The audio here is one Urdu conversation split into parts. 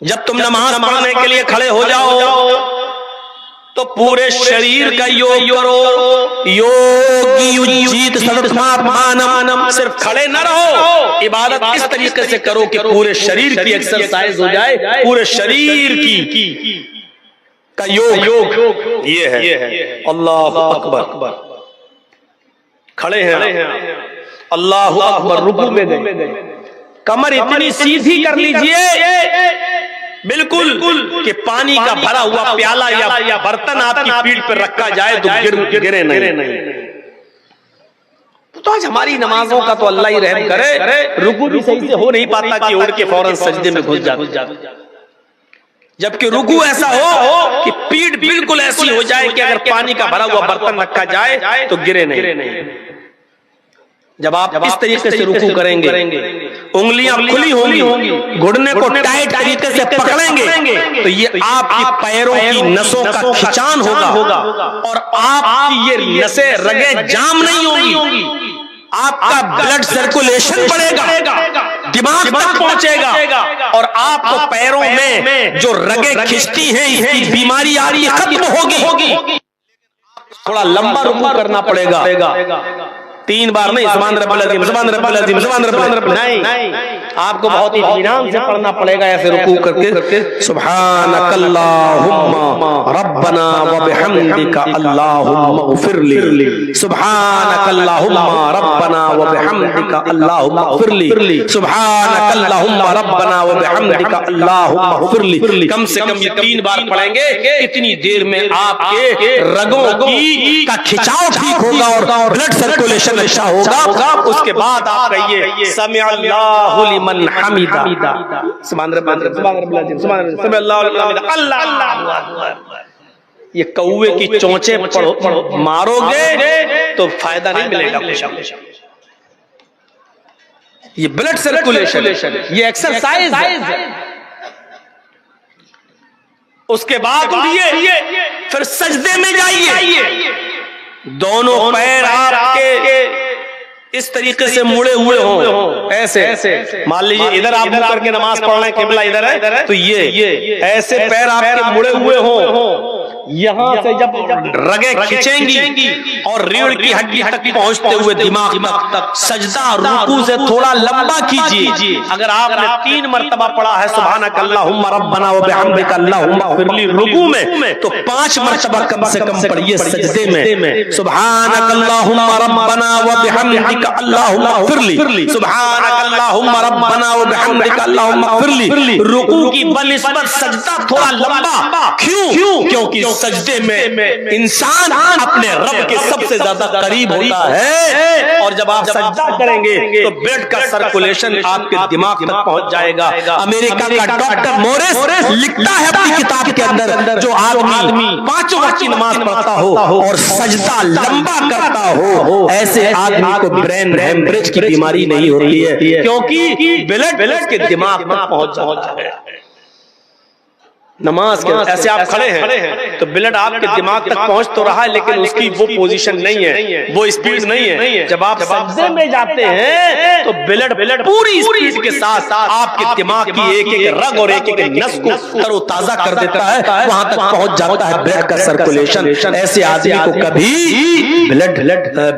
جب تم نماز پڑھنے کے لیے کھڑے ہو جاؤ تو پورے شریر کا یوگ کرو. یوگی یجیت سرسماتمانم. صرف کھڑے نہ رہو، عبادت اس طریقے سے کرو کہ پورے شریر کی ایکسرسائز ہو جائے، پورے شریر کی کا یوگ. یہ ہے اللہ اکبر. کھڑے ہیں، اللہ اکبر، رکوع میں گئے، کمر اتنی سیدھی کر لیجئے بالکل کہ پانی کا بھرا ہوا پیالہ یا برتن آپ کی پیٹھ پر رکھا جائے تو گرے نہیں. تو آج ہماری نمازوں کا تو اللہ ہی رحم کرے، رکوع بھی صحیح سے ہو نہیں پاتا کہ اڑ کے فوراً سجدے میں گھس جاتے، جبکہ رکوع ایسا ہو کہ پیٹھ بالکل ایسی ہو جائے کہ اگر پانی کا بھرا ہوا برتن رکھا جائے تو گرے نہیں. جب آپ اس طریقے سے رکوع کریں گے، انگلیاں کھلی ہوں گی، گھٹنے کو ٹائٹ طریقے سے پکڑیں گے تو یہ آپ کی پیروں کی نسوں کا کھچان ہوگا اور آپ کی یہ نسیں رگیں جام نہیں ہوں گی. آپ کا بلڈ سرکولیشن بڑھے گا، دماغ تک پہنچے گا اور آپ کو پیروں میں جو رگیں کھچتی ہیں اس کی بیماری آ رہی ہے ختم ہوگی. تھوڑا لمبا رکوع کرنا پڑے گا، 3 بار نہیں، سبحان رب العظیم، سبحان رب العظیم، سبحان رب العظیم نہیں، آپ کو بہت اطمینان سے پڑھنا پڑے گا ایسے رکوع کر کے. سبحانک اللہم ربنا وبحمدک اللہم اغفر لی. سبحانک اللہم ربنا وبحمدک اللہم اغفر لی. سبحانک اللہم ربنا وبحمدک اللہم اغفر لی. کم سے کم یہ 3 بار پڑھیں گے، اتنی دیر میں آپ کے رگوں کا کھچاؤ ٹھیک ہوگا اور بلڈ سرکولیشن اچھا ہوگا. اس کے بعد آپ کہیے سمع اللہ لمن حمدہ. سبحان رب العظیم، سبحان رب العظیم، سمع اللہ لمن حمدہ، اللہ اکبر. یہ کوے کی چونچے مارو گے تو فائدہ نہیں ملے گا کچھ. یہ بلڈ سرکولیشن، یہ ایکسرسائز ہے. اس کے بعد اٹھیے، پھر سجدے میں جائیے. دونوں پیر آپ کے اس طریقے سے مڑے ہوئے ہوں، ایسے. مان لیجیے ادھر آپ منہ کر کے نماز پڑھ رہے ہیں، قبلہ ادھر ہے تو یہ ایسے پیر آپ کے مڑے ہوئے ہوں. یہاں سے جب رگیں کھچیں گی اور ریڑھ کی ہڈی تک پہنچتے ہوئے دماغ تک، سجدہ رکوع سے تھوڑا لمبا کیجیے. اگر آپ نے 3 مرتبہ پڑھا ہے سبحانک اللہم ربنا وبحمدک اللہم اغفر لی رکوع میں، تو 5 مرتبہ کم سے کم پڑھیے سجدے میں. سبحانک اللہم ربنا وبحمدک اللہم اغفر لی. سبحانک اللہم ربنا وبحمدک اللہم اغفر لی. رکوع کی بنسبت سجدہ تھوڑا لمبا کیوں؟ کیونکہ سجدے میں انسان اپنے رب کے سب سے زیادہ قریب ہوتا ہے، اور جب آپ سجدہ کریں گے تو بلڈ کا سرکولیشن آپ کے دماغ تک پہنچ جائے گا. امریکہ کا ڈاکٹر مورس لکھتا ہے اپنی کتاب کے اندر، جو آدمی 5 وقت کی نماز پڑھتا ہو اور سجدہ لمبا کرتا ہو، ایسے آدمی کو برین ہیمریج کی بیماری نہیں ہوتی ہے، کیونکہ بلڈ کے دماغ تک پہنچ جاتا ہے. نماز کے ایسے آپ کھڑے ہیں تو بلڈ آپ کے دماغ تک پہنچ تو رہا ہے، لیکن اس کی وہ پوزیشن نہیں ہے، وہ اسپیڈ نہیں ہے. جب آپ سجدے میں جاتے ہیں تو بلڈ پوری اسپیڈ کے ساتھ آپ کے دماغ کی ایک ایک رگ اور ایک ایک نس کو تر و تازہ کر دیتا ہے، وہاں تک پہنچ جاتا ہے بلڈ کا سرکولیشن. ایسے آدمی کو کبھی بلڈ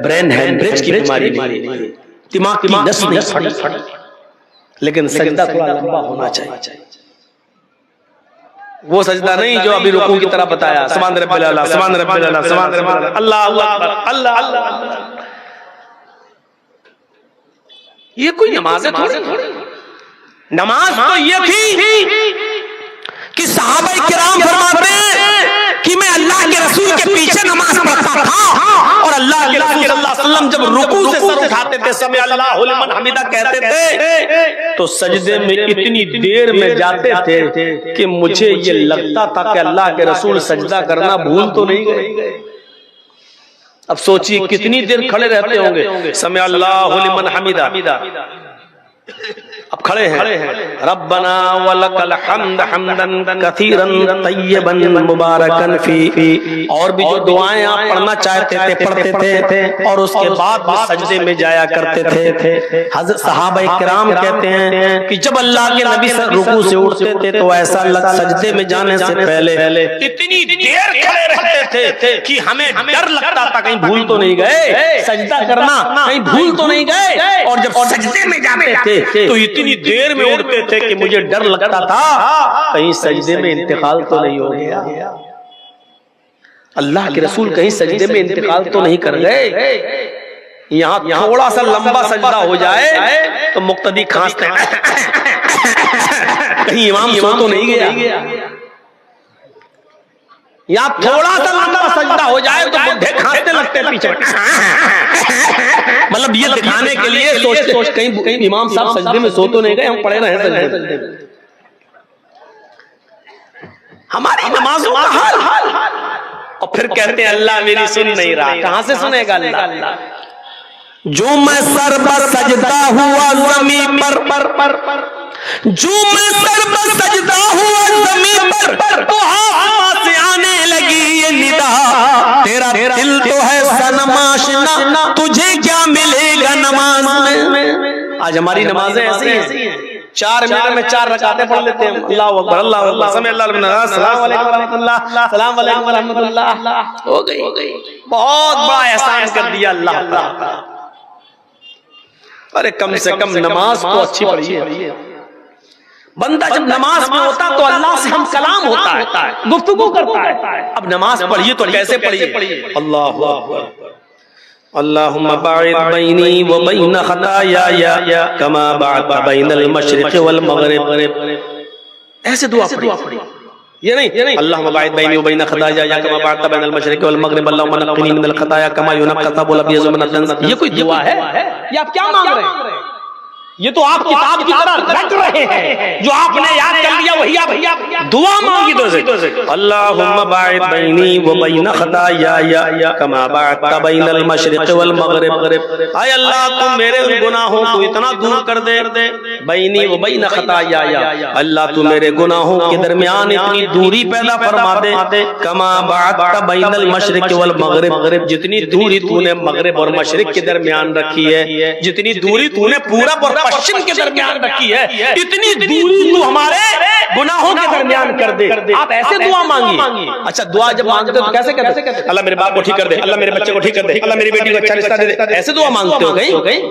برین ہیمریج کی بیماری نہیں، دماغ کی نس نہیں پھٹتی. لیکن سجدہ تھوڑا لمبا ہونا چاہیے. وہ سجدہ نہیں جو ابھی رکوع کی طرح بتایا، سبحان رب العلا، سبحان رب العلا، سبحان رب العلا، اللہ اکبر، اللہ اللہ. یہ کوئی نماز ہے تھوڑی؟ نماز تو یہ تھی کہ صحابہ کرام فرماتے ہیں کہ میں اللہ کے رسول کے پیچھے نماز پڑھتا تھا، اور اللہ کے رسول صلی اللہ علیہ وسلم جب رکوع سے سر اٹھاتے تھے سمع اللہ لمن حمدہ کہتے تھے تو سجدے میں اتنی دیر میں جاتے تھے کہ مجھے یہ لگتا تھا کہ اللہ کے رسول سجدہ کرنا بھول تو نہیں گئے. اب سوچیے کتنی دیر کھڑے رہتے ہوں گے. سمع اللہ لمن حمدہ. اب اب کھڑے ہیں ربنا ولک الحمد حمدا کثیرا طیبا مبارکا فی، اور بھی جو دعائیں آپ پڑھنا چاہتے تھے پڑھتے تھے، اور اس کے بعد بھی سجدے میں جایا کرتے تھے۔ حضرت صحابہ کرام کہتے ہیں کہ جب اللہ کے نبی رکوع سے اٹھتے تھے تو ایسا سجدے میں جانے سے پہلے اتنی دیر کھڑے رہتے تھے کہ ہمیں ڈر لگتا تھا کہیں بھول تو نہیں گئے سجدہ کرنا، کہیں بھول تو نہیں گئے، اور جب سجدے میں جاتے تھے تو اتنی دیر میں اٹھتے تھے کہ مجھے ڈر لگتا تھا کہیں سجدے میں انتقال تو نہیں ہو گیا، اللہ کے رسول کہیں سجدے میں انتقال تو نہیں کر گئے۔ یہاں تھوڑا سا لمبا سجدہ ہو جائے تو مقتدی کھانستے ہیں کہیں امام سو تو نہیں گیا، یہاں تھوڑا سا لمبا سجدہ ہو جائے تو بڈھے کھانستے لگتے ہیں پیچھے، مطلب یہ دکھانے کے لیے سوچتے کہیں امام صاحب سجدے میں سو تو نہیں گئے، ہم پڑے رہے سجدے میں۔ ہماری نمازوں کا حال، اور پھر کہتے ہیں اللہ میری سن نہیں رہا، کہاں سے سنے گا اللہ؟ جو میں سر پر سجدہ ہوا زمین پر، جو میں سر پر سجدہ ہوا زمین پر، تو آسمان سے آنے لگی یہ ندا، تیرا دل تو ہے صنم آشنا، تجھے کیا ملے گا نماز میں۔ آج ہماری نمازیں ایسی ہیں 4 منٹ میں 4 رکعتیں پڑھ لیتے ہیں، اللہ اکبر اللہ اکبر سمع اللہ لمن حمدہ، السلام علیکم ورحمۃ اللہ، السلام علیکم ورحمۃ اللہ، ہو گئی، بہت بڑا احسان کر دیا اللہ تعالیٰ۔ ارے کم سے کم نماز تو اچھی پڑھیے، بندہ جب نماز میں ہوتا تو اللہ سے ہم کلام ہوتا ہے، گفتگو کرتا ہے، اب نماز پڑھیے تو کیسے پڑھیے؟ اللہ اکبر اللہم باعد بینی و بین خطایایا کما باعدت بین المشرق والمغرب، ایسے دعا پڑھیے، یہ نہیں اللہم باعد بینی و بین خطایایا کما باعدت بین المشرق والمغرب اللہم نقنی من الخطایا کما ینقی الثوب الابیض من الدنس، یہ کوئی دعا ہے؟ یہ آپ کیا مانگ رہے ہیں؟ یہ تو آپ کتاب کی طرح رٹ رہے ہیں، جو آپ نے یاد کر لیا وہی آپ دعا مانگی تو سے اللہم باعد بینی و بین خطایایا کما باعدت بین المشرق والمغرب، اے اللہ تو میرے گناہوں کو اتنا دور کر دے، بینی و بین خطایایا، اللہ تو میرے گناہوں کے درمیان اتنی دوری پیدا فرما دے، کما باعدت بین المشرق والمغرب، جتنی دوری تو نے مغرب اور مشرق کے درمیان رکھی ہے، جتنی دوری تو نے پورب اور پشچم کے درمیان رکھی ہے، اتنی دوری تو ہمارے گناہوں کے درمیان کر دے۔ آپ ایسے دعا مانگی، اچھا دعا جب مانگتے ہو تو کیسے کہتے ہیں؟ اللہ میرے باپ کو ٹھیک کر دے، اللہ میرے بچے کو ٹھیک کر دے، اللہ میری بیٹی کو اچھا رشتہ دے دے، ایسے دعا مانگتے ہو کہیں؟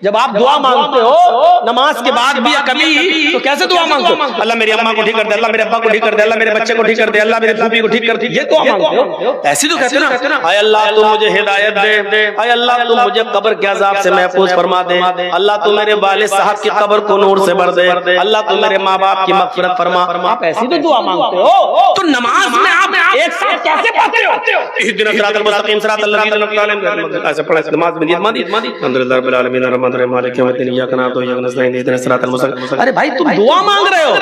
جب آپ دعا مانگتے ہو نماز کے بعد بھی کبھی تو کیسے دعا مانگتے ہو؟ اللہ میری اماں کو ٹھیک کر دے، اللہ میرے ابا کو ٹھیک کر دے، اللہ میرے بچے کو ٹھیک کر دے، اللہ میرے پھوپھی کو ٹھیک کر دے، یہ دعا مانگتے ہو؟ ایسی تو کہتے نا اے اللہ تو مجھے ہدایت دے، اے اللہ تو مجھے قبر کے عذاب سے محفوظ فرما دے، اللہ تو میرے والد صاحب کی قبر کو نور سے بھر دے، اللہ تو میرے ماں باپ کی مغفرت فرما۔ آپ ایسی تو دعا مانگتے ہو، تو نماز میں آپ ایک ساتھ کیسے پڑھتے ہو؟ اہدنا الصراط المستقیم صراط الذین انعمت علیہم، ایسے پڑھا نماز میں نیت ماندی الحمدللہ رب العالمین الرحمن الرحیم مالک یوم الدین ایاک نعبد و ایاک نستعین اہدنا الصراط المستقیم۔ ارے بھائی تم دعا مانگ رہے ہو،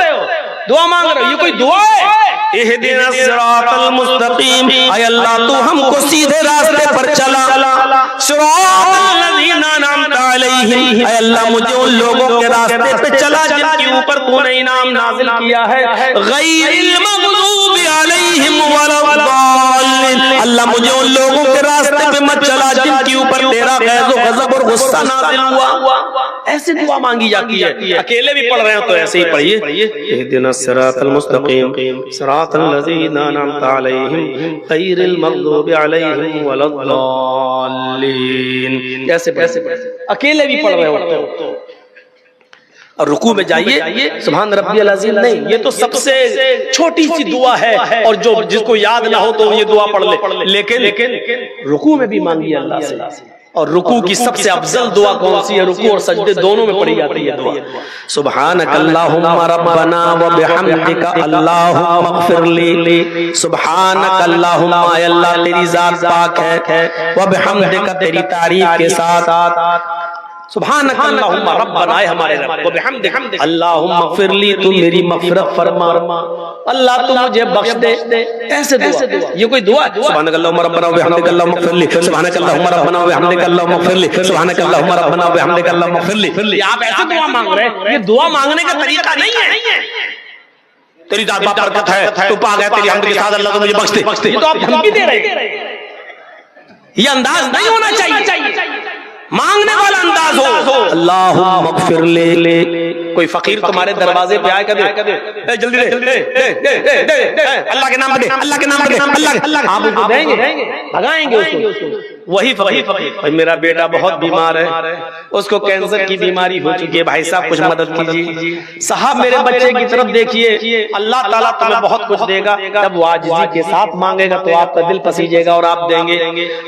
دعا مانگ رہے ہو، یہ کوئی دعا ہے؟ اہدنا الصراط المستقیم، اے اللہ تو ہم کو سیدھے راستے پر چلا، صراط الذین انعمت علیہم، اے اللہ مجھے ان لوگوں کے راستے پہ چلا جن کے اوپر تو نے انعام نازل کیا ہے، غیر المغضوب علیہم ولا الضالین، اللہ مجھے ان لوگوں کے راستے پہ مت چلا جن کے اوپر تیرا غیظ و غضب اور غصہ نازل ہوا۔ ایسے دعا مانگی جاتی ہے، اکیلے بھی پڑھ رہے ہیں تو ایسے ہی پڑھیے، اہدنا الصراط المستقیم صراط الذین انعمت علیہم غیر المغضوب علیہم ولا الضالین، ایسے اکیلے بھی پڑھ رہے ہو۔ اور رکوع میں جائیے سبحان ربی العظیم نہیں، یہ تو سب سے چھوٹی سی دعا ہے، اور جو جس کو یاد نہ ہو تو یہ دعا پڑھ لے، لیکن رکوع میں بھی مانگیے اللہ سے۔ اور رکوع کی سب سے افضل دعا کون سی ہے؟ رکوع اور سجدے دونوں میں پڑھی جاتی ہے دعا، سبحانک اللہم ربنا وبحمدک اللہم اغفر لی، سبحانک اللہم، اے اللہ تیری ذات پاک ہے، وبحمدک تیری تعریف کے ساتھ، سبحانک اللہم ربنا، اے ہمارے رب و بحمدک اللہم اغفر لی، تو میری مغفرت فرما، اللہ تو مجھے بخش دے. ایسے دعا، یہ کوئی دعا ہے؟ سبحانک اللہم ربنا و بحمدک اللہم اغفر لی، سبحانک اللہم ربنا و بحمدک اللہم اغفر لی، سبحانک اللہم ربنا و بحمدک اللہم اغفر لی. آپ ایسے دعا مانگ رہے ہیں؟ یہ دعا مانگنے کا طریقہ نہیں ہے. تیری ذات بابرکت ہے، تو پاک ہے، تیری حمد کے ساتھ اللہ تو مجھے بخش دے. یہ تو آپ دھمکی دے رہے ہیں. یہ انداز نہیں ہونا چاہیے. مانگنے والا انداز ہو. اللہم اغفر لے. کوئی فقیر تمہارے دروازے پہ آئے کہتے جلدی دے، اللہ کے نام پہ دے، اللہ کے نام پہ دے، اللہ، آپ اس کو دیں گے؟ بھگائیں گے اس کو. وہی فقیر، میرا بیٹا بہت بیمار ہے، اس کو کینسر کی بیماری ہو چکی ہے، بھائی صاحب کچھ مدد کیجیے. صاحب میرے بچے کی طرف دیکھیے، اللہ تعالیٰ تمہیں بہت کچھ دے گا. جب وہ عاجزی کے ساتھ مانگے گا تو آپ کا دل پسیجے گا اور آپ دیں گے.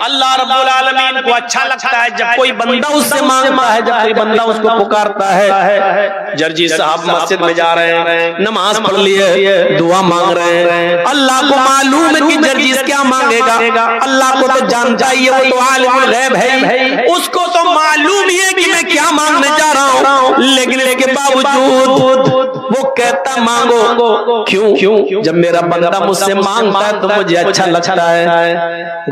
اللہ رب العالمین کو اچھا لگتا ہے جب کوئی بندہ اس سے مانگتا ہے، جب کوئی بندہ اس کو پکارتا ہے. جرجی صاحب مسجد میں جا رہے ہیں، نماز پڑھ لی ہے، دعا مانگ رہے ہیں. اللہ کو معلوم ہے کہ جرجیز کیا مانگے گا، اللہ کو تو جانتا ہی ہے، وہ تو عالم الغیب ہے، اس کو تو معلوم ہی ہے کہ میں کیا مانگنے جا رہا ہوں. لیکن اس کے باوجود وہ کہتا مانگو. کیوں؟ جب میرا بندہ مجھ سے مانگتا ہے تو مجھے اچھا لگتا ہے،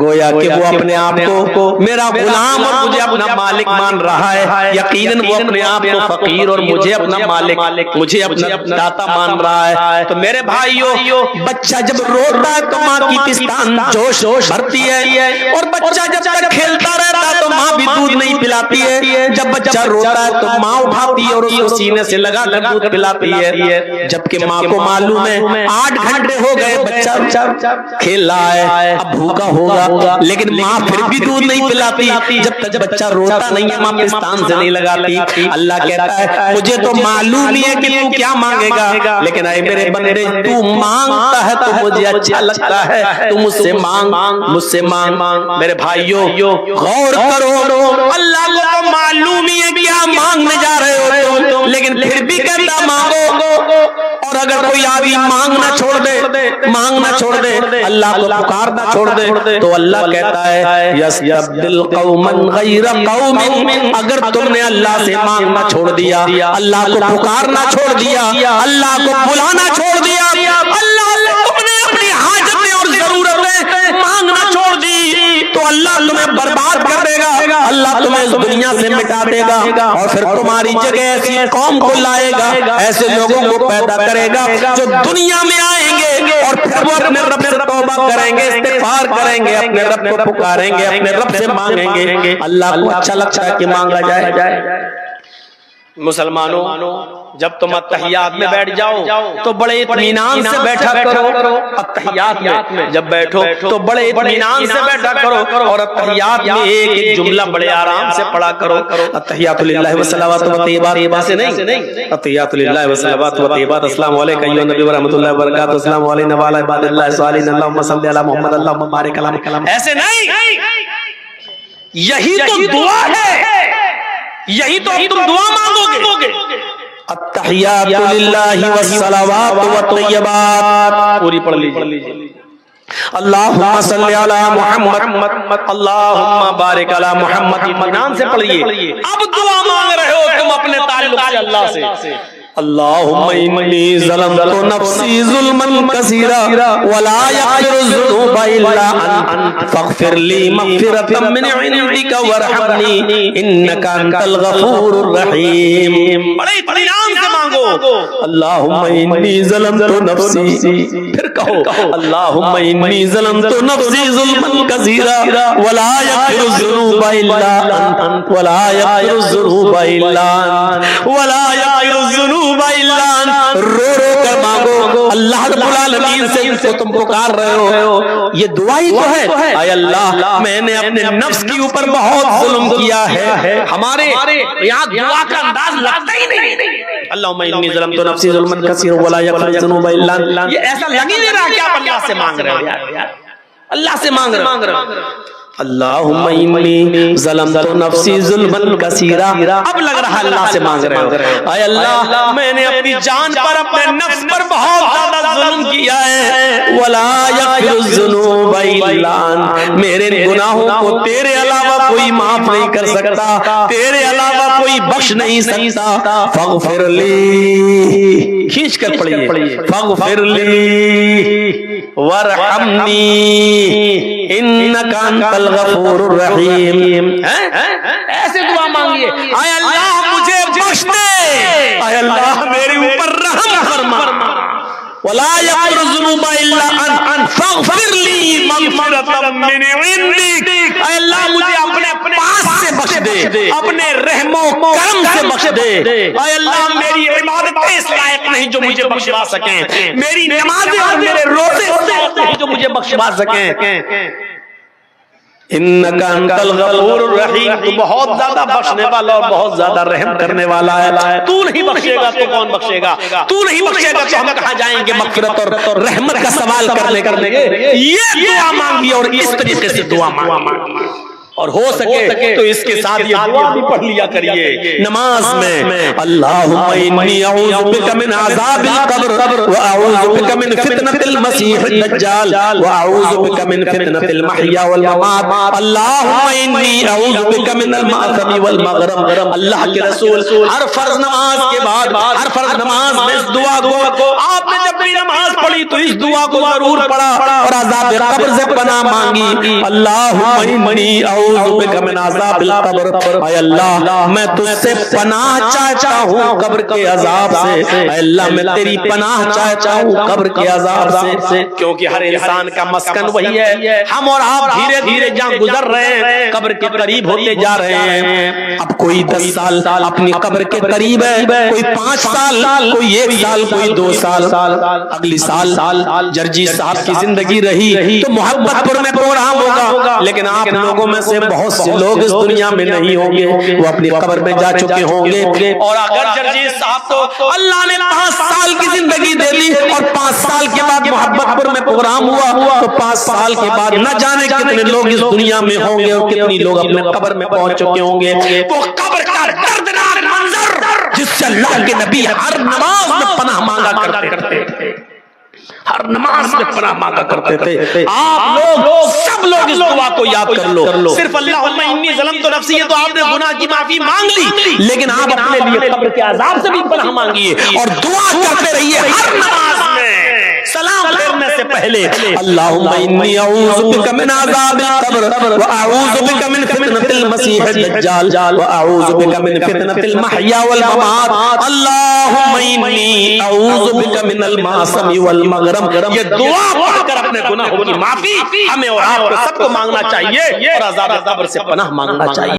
گویا کہ وہ اپنے آپ کو میرا غلام اور مجھے اپنا مالک مان رہا ہے. یقیناً وہ اپنے آپ کو فقیر اور مجھے اپنا مالک، مجھے اپنا داتا مان رہا ہے. تو میرے بھائیو، بچہ جب روتا ہے تو ماں کی پستان جوش بھرتی ہے، اور بچہ جب تک کھیلتا رہتا ہے تو ماں بھی دودھ نہیں پلاتی ہے. جب بچہ روتا ہے تو ماں اٹھاتی ہے اور اس کو سینے سے لگا کر دودھ پلاتی ہے. جبکہ ماں کو معلوم ہے 8 گھنٹے ہو گئے بچہ کھیل رہا ہے، اب بھوکا ہوگا، لیکن ماں پھر بھی دودھ نہیں پلاتی جب تک بچہ روتا نہیں ہے، ماں پستان سے نہیں لگاتی. اللہ کہتا ہے مجھے تو معلوم ہی ہے کہ تو کیا مانگے گا، لیکن اے میرے بندے تو مانگتا ہے تو مجھے اچھا لگتا ہے، تو مجھ سے مانگ. میرے بھائیو غور کرو، اللہ کو تو معلوم ہی ہے کیا مانگنے جا رہے ہو، لیکن پھر بھی کہتا مانگو. اور اگر کوئی آدمی مانگنا چھوڑ دے، اللہ کو پکارنا چھوڑ دے، تو اللہ کہتا ہے یستبدل قوما غیر قوم. اگر تم نے اللہ سے مانگنا چھوڑ دیا، اللہ کو پکارنا چھوڑ دیا، اللہ کو بلانا چھوڑ دیا، تم نے اپنی حاجتیں اور ضرورتیں مانگنا چھوڑ دی، تو اللہ تمہیں برباد کر دے گا، اللہ تمہیں اس دنیا سے مٹا دے گا، اور پھر تمہاری جگہ ایسی قوم کو لائے گا، ایسے لوگوں کو پیدا کرے گا جو دنیا میں آئیں گے اور پھر وہ اپنے رب سے توبہ کریں گے، استغفار کریں گے، اپنے رب کو پکاریں گے، اپنے رب سے مانگیں گے. اللہ کو اچھا لگتا ہے کہ مانگا جائے. مسلمانوں، جب تم اتحیات میں بیٹھ جاؤ تو بڑے اطمینان سے بیٹھا کرو. اتحیات میں جب بیٹھو تو بڑے اطمینان سے بیٹھا کرو، اور اتحیات میں ایک جملہ بڑے آرام سے پڑھا کرو. اتحیات للہ والصلوات والطیبات سے نہیں، اتحیات للہ والصلوات والطیبات. السلام علیکم ایھا النبی ورحمۃ اللہ وبرکاتہ، السلام علینا وعلی عباد اللہ الصالحین، اللہم صل علی محمد اللہم بارک علی محمد. ایسے نہیں، یہی تو دعا ہے، یہی تو تم دعا مانگو گے. التحیات للہ والصلوات والطیبات پوری پڑھ لیجیے. اللہم صلی علی محمد، اللہم بارک علی محمد. اطمینان سے پڑھیے. اب دعا مانگ رہے ہو تم اپنے تعلق سے اللہ سے. اللہم انی ظلمت نفسی ظلما کثیرا ولا یغفر الذنوب الا انت فاغفر لی مغفرۃ من عندک وارحمنی انک انت الغفور الرحیم. بڑے اطمینان سے مانگو. اللہم انی ظلمت نفسی، پھر کہو اللہم انی ظلمت نفسی ظلما کثیرا ولا یغفر الذنوب الا انت ولا یغفر الذنوب الا انت ولا یغفر الذنوب. رو کر مانگو. اللہ رب العالمین سے اس کو تم پکار رہے ہو، یہ دعا ہی تو ہے. اے اللہ، میں نے اپنے نفس کے اوپر بہت ظلم کیا ہے. ہمارے یہاں دعا کا انداز لگتا ہی نہیں. اللہم انی ظلمت نفسی ظلما کثیرا ولا یغفر الذنوب الا انت. یہ ایسا لگ ہی نہیں رہا کہ آپ اللہ سے مانگ رہے ہو، اللہ سے مانگ رہے ہو. اللہم انی ظلمت نفسی ظلما کثیرا. اب لگ رہا اللہ سے مانگ رہے ہو. اے اللہ، میں نے اپنی جان پر، اپنے نفس پر بہت زیادہ ظلم کیا ہے. ولا یغفر الذنوب الا انت، میرے گناہوں کو تیرے علاوہ کوئی معاف نہیں کر سکتا، تیرے علاوہ کوئی بخش نہیں سکتا، فاغفر لی، کھینچ کر پڑھیے، فاغفر لی وارحمنی انک انت الغفور الرحیم۔ ایسے دعا مانگیے، اے اللہ مجھے بخش دے، اے اللہ میرے اوپر رحم فرما، ولا یغفر الذنوب الا انت فاغفر لی مغفرۃ من عندک، اے اللہ مجھے اپنے پاس سے بخش دے، اپنے رحم و کرم سے بخش دے، اے اللہ میری عبادتیں اس لائق نہیں جو مجھے بخشوا سکیں، میری نمازیں اور میرے روزے اس لائق نہیں جو مجھے بخشوا سکیں، انک انت الغفور الرحیم، تو بہت زیادہ بخشنے والا اور بہت زیادہ رحم کرنے والا ہے، تو نہیں بخشے گا تو کون بخشے گا، تو نہیں بخشے گا تو ہم کہاں جائیں گے مغفرت اور رحمت کا سوال کرنے کے؟ یہ دعا مانگی اور اس طریقے سے دعا مانگی، اور ہو سکے تو اس کے ساتھ یہ دعا بھی پڑھ لیا کریے نماز میں، اللہم انی اعوذ بک من عذاب القبر واعوذ بک من فتنۃ المسیح الدجال واعوذ بک من فتنۃ المحیا والممات، اللہم انی اعوذ بک من المأثم والمغرم۔ اللہ کے رسول ہر فرض نماز کے بعد، ہر فرض نماز میں اس دعا کو، آپ نے جب بھی نماز پڑھی تو اس دعا کو ضرور پڑھا اور عذاب قبر سے پناہ مانگی، اللہم انی اعوذ بک من عذاب القبر، اے اللہ میں تجھ سے پناہ چاہتا ہوں قبر کے عذاب سے، اے اللہ میں تیری پناہ چاہتا ہوں قبر کے عذاب سے، کیونکہ ہر انسان کا مسکن وہی ہے، ہم اور آپ دھیرے دھیرے جہاں گزر رہے ہیں قبر کے قریب ہوتے جا رہے ہیں، اب کوئی 10 سال اپنی قبر کے قریب ہے، کوئی 5 سال، کوئی 1 سال، کوئی 2 سال، اگلی سال جرجی صاحب کی زندگی رہی تو محبت پور میں پروگرام ہوگا، لیکن آپ لوگوں میں سے بہت سے لوگ اس دنیا میں نہیں ہوں گے، وہ اپنی قبر میں جا چکے ہوں گے، اور اگر جرجیت صاحب تو اللہ نے 5 سال کی زندگی دے دی اور 5 سال کے بعد محبت پور میں پروگرام ہوا تو 5 سال کے بعد نہ جانے کتنے لوگ اس دنیا میں ہوں گے اور کتنی لوگ اپنے قبر میں پہنچ چکے ہوں گے، وہ قبر کا دردناک منظر جس سے اللہ کے نبی ہر نماز میں پناہ مانگا کرتے تھے، ہر نماز میں پناہ مانگا کرتے تھے، آپ لوگ سب لوگ اس دعا کو یاد کر لو، صرف اللہم انی ظلمت نفسی ہے تو آپ نے گناہ کی معافی مانگ لی، لیکن آپ اپنے لیے قبر کے عذاب سے بھی پناہ مانگیے اور دعا کرتے رہیے ہر نماز میں سلام پھیرنے سے پہلے، اللہم انی اعوذ بک من عذاب القبر واعوذ بک من فتنۃ المسیح الدجال واعوذ بک من فتنۃ المحیا والممات، اللہم انی اعوذ بک من المعصم والمغرم۔ یہ دعا پڑھ کر اپنے گناہوں کی معافی ہمیں اور آپ کو سب کو مانگنا چاہیے اور عذاب قبر سے پناہ مانگنا چاہیے۔